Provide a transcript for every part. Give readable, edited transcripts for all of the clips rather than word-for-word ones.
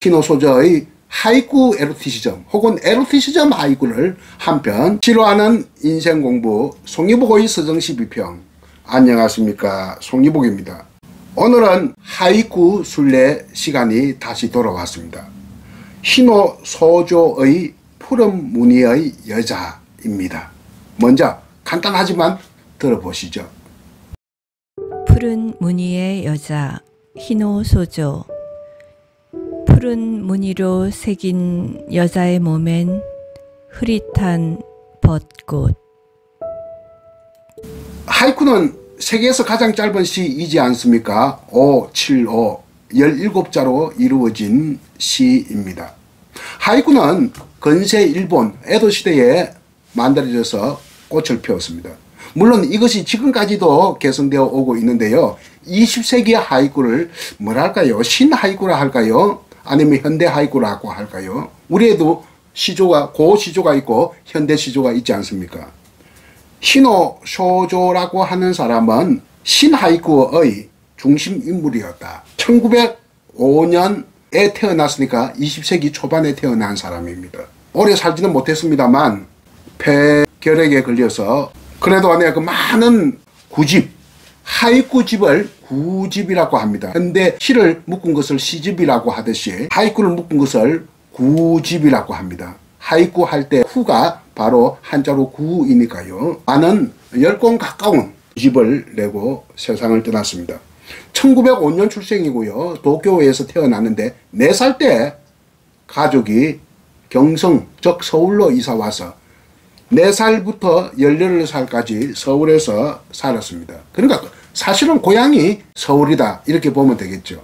히노소저의 하이쿠 에로티시즘 혹은 에로티시즘 하이쿠를 한편 싫어하는 인생공부 송이복의 서정시 비평. 안녕하십니까, 송이복입니다. 오늘은 하이쿠 순례 시간이 다시 돌아왔습니다. 히노소조의 푸른 무늬의 여자입니다. 먼저 간단하지만 들어보시죠. 푸른 무늬의 여자 히노소조. 푸른 무늬로 새긴 여자의 몸엔 흐릿한 벚꽃. 하이쿠는 세계에서 가장 짧은 시이지 않습니까? 575 17자로 이루어진 시입니다. 하이쿠는 근세 일본 에도 시대에 만들어져서 꽃을 피웠습니다. 물론 이것이 지금까지도 개성되어 오고 있는데요. 20세기의 하이쿠를 뭐랄까요? 신하이쿠라 할까요? 아니면 현대 하이쿠라고 할까요? 우리에도 시조가, 고시조가 있고 현대 시조가 있지 않습니까? 히노소조라고 하는 사람은 신하이쿠의 중심 인물이었다. 1905년에 태어났으니까 20세기 초반에 태어난 사람입니다. 오래 살지는 못했습니다만 폐결핵에 걸려서 그래도 그 많은 구집, 하이쿠집을 구집이라고 합니다. 현대 시를 묶은 것을 시집이라고 하듯이 하이쿠를 묶은 것을 구집이라고 합니다. 하이쿠 할 때 후가 바로 한자로 구이니까요. 많은 10권 가까운 집을 내고 세상을 떠났습니다. 1905년 출생이고요. 도쿄에서 태어났는데 4살 때 가족이 경성, 즉 서울로 이사 와서 4살부터 18살까지 서울에서 살았습니다. 그러니까 사실은 고향이 서울이다 이렇게 보면 되겠죠.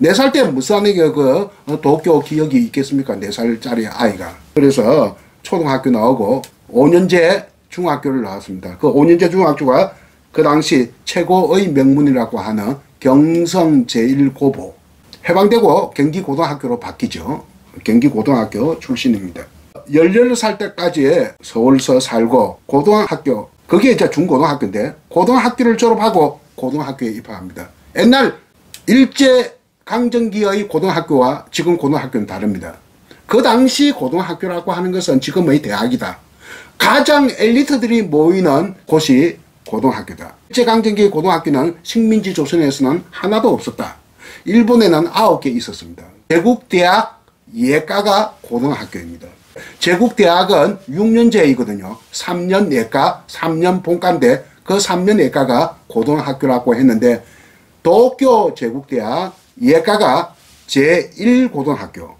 4살 때 무슨 그 도쿄 기억이 있겠습니까? 4살짜리 아이가. 그래서 초등학교 나오고 5년제 중학교를 나왔습니다. 그 5년제 중학교가 그 당시 최고의 명문이라고 하는 경성 제1고보, 해방되고 경기고등학교로 바뀌죠. 경기고등학교 출신입니다. 18살 때까지 서울서 살고 고등학교, 그게 이제 중고등학교인데 고등학교를 졸업하고 고등학교에 입학합니다. 옛날 일제강점기의 고등학교와 지금 고등학교는 다릅니다. 그 당시 고등학교라고 하는 것은 지금의 대학이다. 가장 엘리트들이 모이는 곳이 고등학교다. 일제강점기 고등학교는 식민지 조선에서는 하나도 없었다. 일본에는 9개 있었습니다. 제국대학 예과가 고등학교입니다. 제국대학은 6년제이거든요. 3년 예과, 3년 본과인데 그 3년 예과가 고등학교라고 했는데 도쿄 제국대학 예과가 제1고등학교,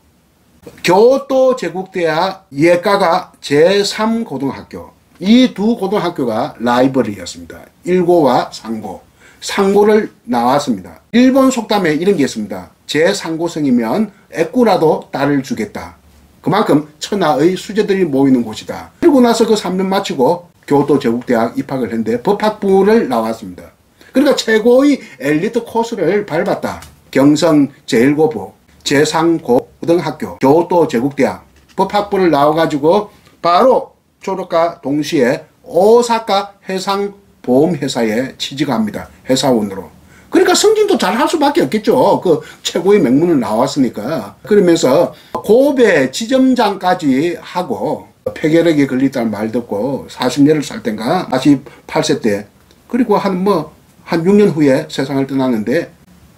교토 제국대학 예과가 제3고등학교, 이 두 고등학교가 라이벌이었습니다. 1고와 3고. 3고를 나왔습니다. 일본 속담에 이런 게 있습니다. 제3고생이면 애꾸라도 딸을 주겠다. 그만큼 천하의 수재들이 모이는 곳이다. 그리고 나서 그 3년 마치고 교토 제국대학 입학을 했는데 법학부를 나왔습니다. 그러니까 최고의 엘리트 코스를 밟았다. 경성 제1고보, 제3고등학교, 교토 제국대학, 법학부를 나와가지고 바로 졸업과 동시에 오사카 해상보험회사에 취직합니다. 회사원으로. 그러니까 승진도 잘 할 수밖에 없겠죠. 그 최고의 명문을 나왔으니까. 그러면서 고베 지점장까지 하고 폐결핵에 걸리다는 말 듣고 40년을 살 땐가 48세 때, 그리고 한 6년 후에 세상을 떠났는데,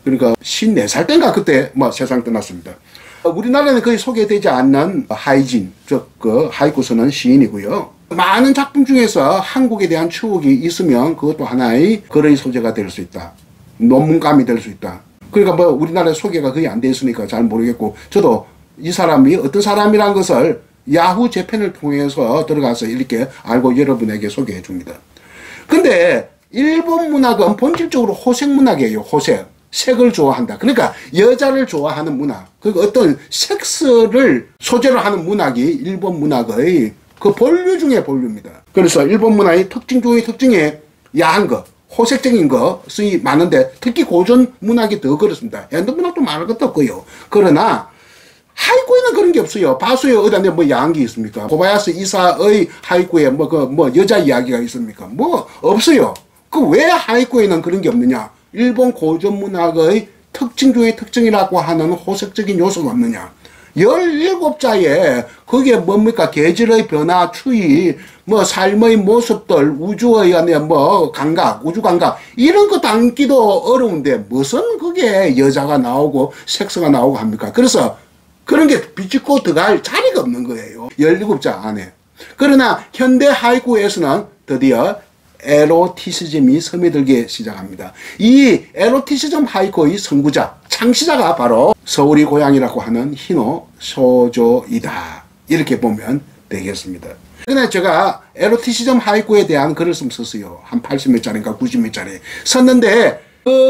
그러니까 54살 땐가 그때 세상 떠났습니다. 우리나라에는 거의 소개되지 않는 하이진, 즉 그 하이쿠서는 시인이고요. 많은 작품 중에서 한국에 대한 추억이 있으면 그것도 하나의 글의 소재가 될 수 있다. 논문감이 될 수 있다. 그러니까 우리나라에 소개가 거의 안 돼 있으니까 잘 모르겠고, 저도 이 사람이 어떤 사람이란 것을 야후 재팬을 통해서 들어가서 이렇게 알고 여러분에게 소개해 줍니다. 근데 일본 문학은 본질적으로 호색 문학이에요. 호색. 색을 좋아한다. 그러니까 여자를 좋아하는 문학. 그러니까 어떤 섹스를 소재로 하는 문학이 일본 문학의 그 본류 중에 본류입니다. 그래서 일본 문학의 특징 중의 특징이 야한 것, 호색적인 것이 많은데 특히 고전 문학이 더 그렇습니다. 현대 문학도 말할 것도 없고요. 그러나 하이쿠에는 그런 게 없어요. 바수에 어디 야한 게 있습니까? 고바야스 이사의 하이쿠에 여자 이야기가 있습니까? 없어요. 그 왜 하이쿠에는 그런 게 없느냐? 일본 고전 문학의 특징 중에 특징이라고 하는 호색적인 요소가 없느냐. 17자에 거기에 뭡니까? 계절의 변화, 추위, 뭐 삶의 모습들, 우주의 뭐 감각, 우주 감각 이런 거 담기도 어려운데 무슨 그게 여자가 나오고 섹스가 나오고 합니까? 그래서 그런 게 비집고 들어갈 자리가 없는 거예요. 17자 안에. 그러나 현대 하이쿠에서는 드디어 에로티시즘이 스며들기 시작합니다. 이 에로티시즘 하이쿠의 선구자, 창시자가 바로 서울이 고향이라고 하는 히노 소조이다. 이렇게 보면 되겠습니다. 그런데 제가 에로티시즘 하이쿠에 대한 글을 좀 썼어요. 한 80몇 자리인가 90몇 자리 썼는데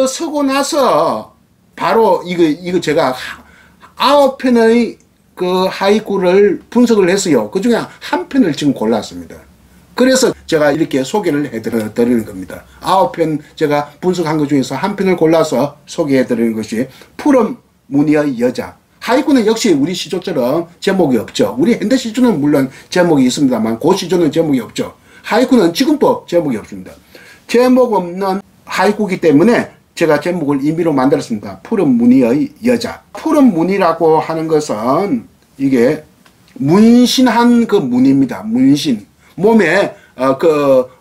쓰고 나서 바로 이거 제가 9편의 그 하이쿠를 분석을 했어요. 그 중에 한 편을 지금 골랐습니다. 그래서 제가 이렇게 소개를 해드리는 겁니다. 9편 제가 분석한 것 중에서 한 편을 골라서 소개해드리는 것이 푸른 무늬의 여자. 하이쿠는 역시 우리 시조처럼 제목이 없죠. 우리 현대 시조는 물론 제목이 있습니다만 그 시조는 제목이 없죠. 하이쿠는 지금도 제목이 없습니다. 제목 없는 하이쿠이기 때문에 제가 제목을 임의로 만들었습니다. 푸른 무늬의 여자. 푸른 무늬라고 하는 것은 이게 문신한 그 무늬입니다. 문신. 몸에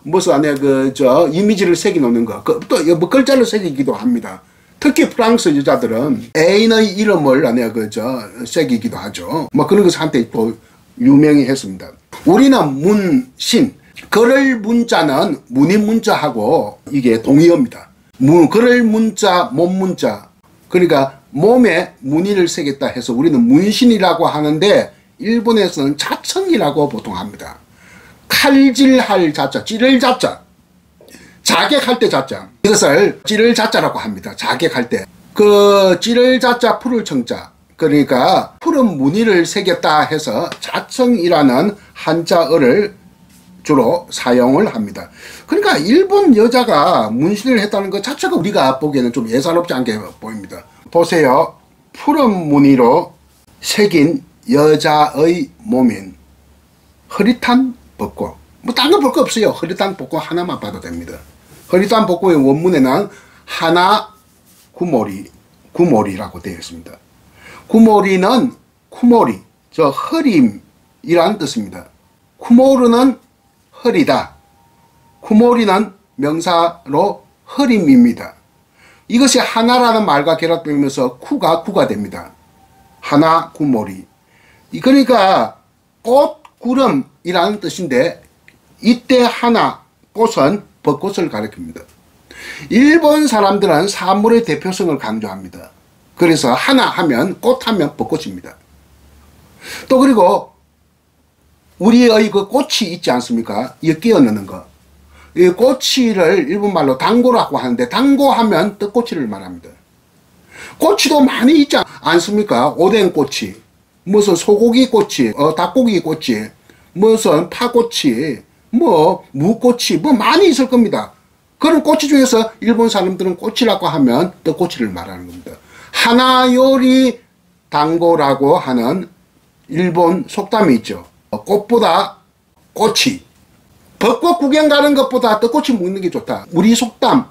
무슨 안에 이미지를 새겨 놓는 거. 또 뭐 글자를 새기기도 합니다. 특히 프랑스 여자들은 애인의 이름을 안에 새기기도 하죠. 뭐 그런 것이 한때 또 유명히 했습니다. 우리는 문신. 글을 문자는 무늬 문자하고 이게 동의어입니다. 글을 문자, 몸 문자. 그러니까 몸에 무늬를 새겼다 해서 우리는 문신이라고 하는데 일본에서는 자청이라고 보통 합니다. 칼질할 자자, 찌를 자자, 자객할 때 자자. 이것을 찌를 자자라고 합니다. 자객할 때. 그 찌를 자자, 푸를 청자. 그러니까 푸른 무늬를 새겼다 해서 자청이라는 한자어를 주로 사용을 합니다. 그러니까 일본 여자가 문신을 했다는 것 자체가 우리가 보기에는 좀 예사롭지 않게 보입니다. 보세요. 푸른 무늬로 새긴 여자의 몸인 흐릿한 벚꽃. 뭐 딴 거 볼 거 없어요. 흐릿한 벚꽃 하나만 봐도 됩니다. 흐릿한 벚꽃의 원문에는 하나 구모리라고 되어 있습니다. 구모리는 쿠모리, 흐림이라는 뜻입니다. 쿠모르는 흐리다. 쿠모리는 명사로 흐림입니다. 이것이 하나라는 말과 결합되면서 구가 됩니다. 하나 구모리. 그러니까 꽃구름이라는 뜻인데 이때 하나 꽃은 벚꽃을 가리킵니다. 일본 사람들은 사물의 대표성을 강조합니다. 그래서 하나 하면 꽃 하면 벚꽃입니다. 또 그리고 우리의 그 꽃이 있지 않습니까? 이 끼어 넣는 거. 이 꼬치를 일본말로 당고라고 하는데 당고하면 떡꼬치를 말합니다. 꼬치도 많이 있지 않습니까? 오뎅꼬치, 무슨 소고기꼬치, 닭고기꼬치, 무슨 파꼬치, 뭐 무꼬치, 뭐 많이 있을 겁니다. 그런 꼬치 중에서 일본 사람들은 꼬치라고 하면 떡꼬치를 말하는 겁니다. 하나요리 당고라고 하는 일본 속담이 있죠. 꽃보다 꼬치. 벚꽃 구경 가는 것보다 떡꼬치 먹는 게 좋다. 우리 속담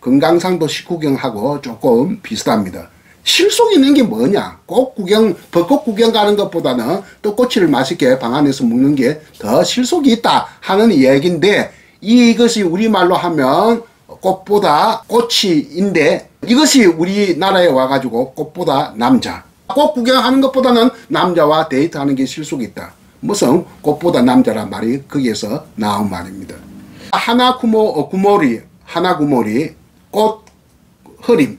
금강산도 식구경하고 조금 비슷합니다. 실속 있는 게 뭐냐? 벚꽃 구경 가는 것보다는 떡꼬치를 맛있게 방 안에서 먹는 게 더 실속이 있다 하는 얘기인데 이것이 우리말로 하면 꽃보다 꼬치인데 이것이 우리나라에 와가지고 꽃보다 남자. 꽃 구경하는 것보다는 남자와 데이트하는 게 실속이 있다. 무슨 꽃보다 남자란 말이 거기에서 나온 말입니다. 하나구모리, 꽃 흐림.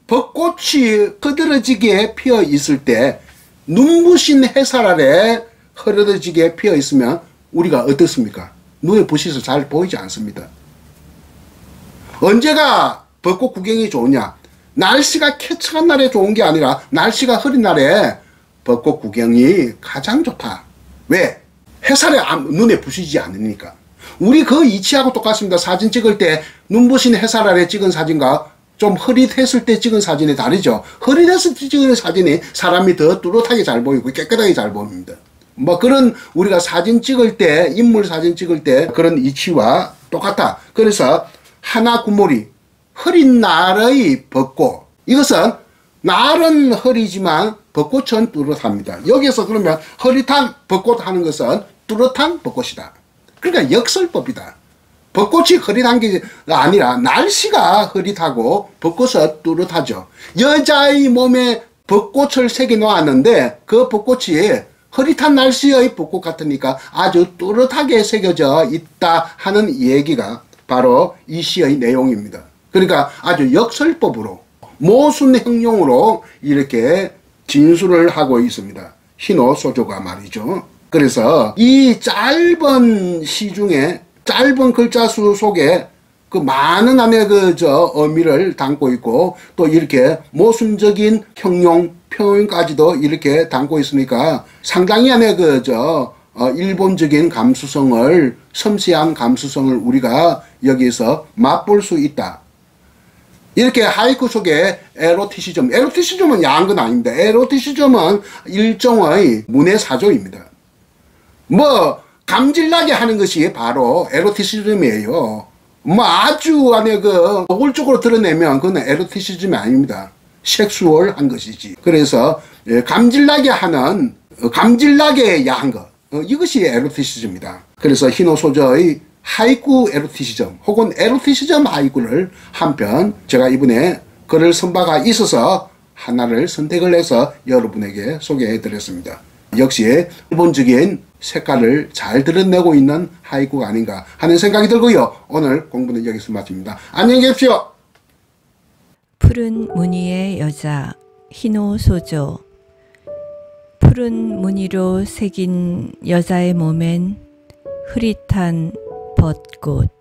벚꽃이 흐드러지게 피어 있을 때 눈부신 햇살 아래 흐드러지게 피어 있으면 우리가 어떻습니까? 눈에 부시서 잘 보이지 않습니다. 언제가 벚꽃 구경이 좋으냐? 날씨가 쾌척한 날에 좋은 게 아니라 날씨가 흐린 날에 벚꽃 구경이 가장 좋다. 왜? 햇살에 눈에 부시지 않으니까. 우리 그 이치하고 똑같습니다. 사진 찍을 때 눈부신 햇살 아래 찍은 사진과 좀 흐릿했을 때 찍은 사진이 다르죠. 흐릿했을 때 찍은 사진이 사람이 더 뚜렷하게 잘 보이고 깨끗하게 잘 보입니다. 뭐 그런 우리가 사진 찍을 때 인물 사진 찍을 때 그런 이치와 똑같다. 그래서 하나구모리 흐린 날의 벚꽃 이것은 날은 흐리지만 벚꽃은 뚜렷합니다. 여기서 그러면 흐릿한 벚꽃 하는 것은 뚜렷한 벚꽃이다. 그러니까 역설법이다. 벚꽃이 흐릿한 게 아니라 날씨가 흐릿하고 벚꽃은 뚜렷하죠. 여자의 몸에 벚꽃을 새겨 놓았는데 그 벚꽃이 흐릿한 날씨의 벚꽃 같으니까 아주 뚜렷하게 새겨져 있다 하는 얘기가 바로 이 시의 내용입니다. 그러니까 아주 역설법으로 모순행용으로 이렇게 진술을 하고 있습니다. 희노 소조가 말이죠. 그래서 이 짧은 시 중에 짧은 글자 수 속에 그 많은 안에 의미를 담고 있고 또 이렇게 모순적인 형용 표현까지도 이렇게 담고 있으니까 상당히 안에 일본적인 감수성을 섬세한 감수성을 우리가 여기서 맛볼 수 있다. 이렇게 하이쿠 속에 에로티시즘은 야한 건 아닙니다. 에로티시즘은 일종의 문의 사조입니다. 뭐 감질나게 하는 것이 바로 에로티시즘이에요. 뭐 아주 안에 노골적으로 드러내면 그건 에로티시즘이 아닙니다. 섹슈얼한 것이지. 그래서 감질나게 하는 감질나게 야한 것 이것이 에로티시즘이다. 그래서 희노소저의 하이쿠 에로티시즘 혹은 에로티시즘 하이쿠를 한편 제가 이번에 글을 쓴 바가 있어서 하나를 선택을 해서 여러분에게 소개해 드렸습니다. 역시 일본적인 색깔을 잘 드러내고 있는 하이쿠가 아닌가 하는 생각이 들고요. 오늘 공부는 여기서 마칩니다. 안녕히 계십시오. 푸른 무늬의 여자 희노소조. 푸른 무늬로 새긴 여자의 몸엔 흐릿한 벚꽃.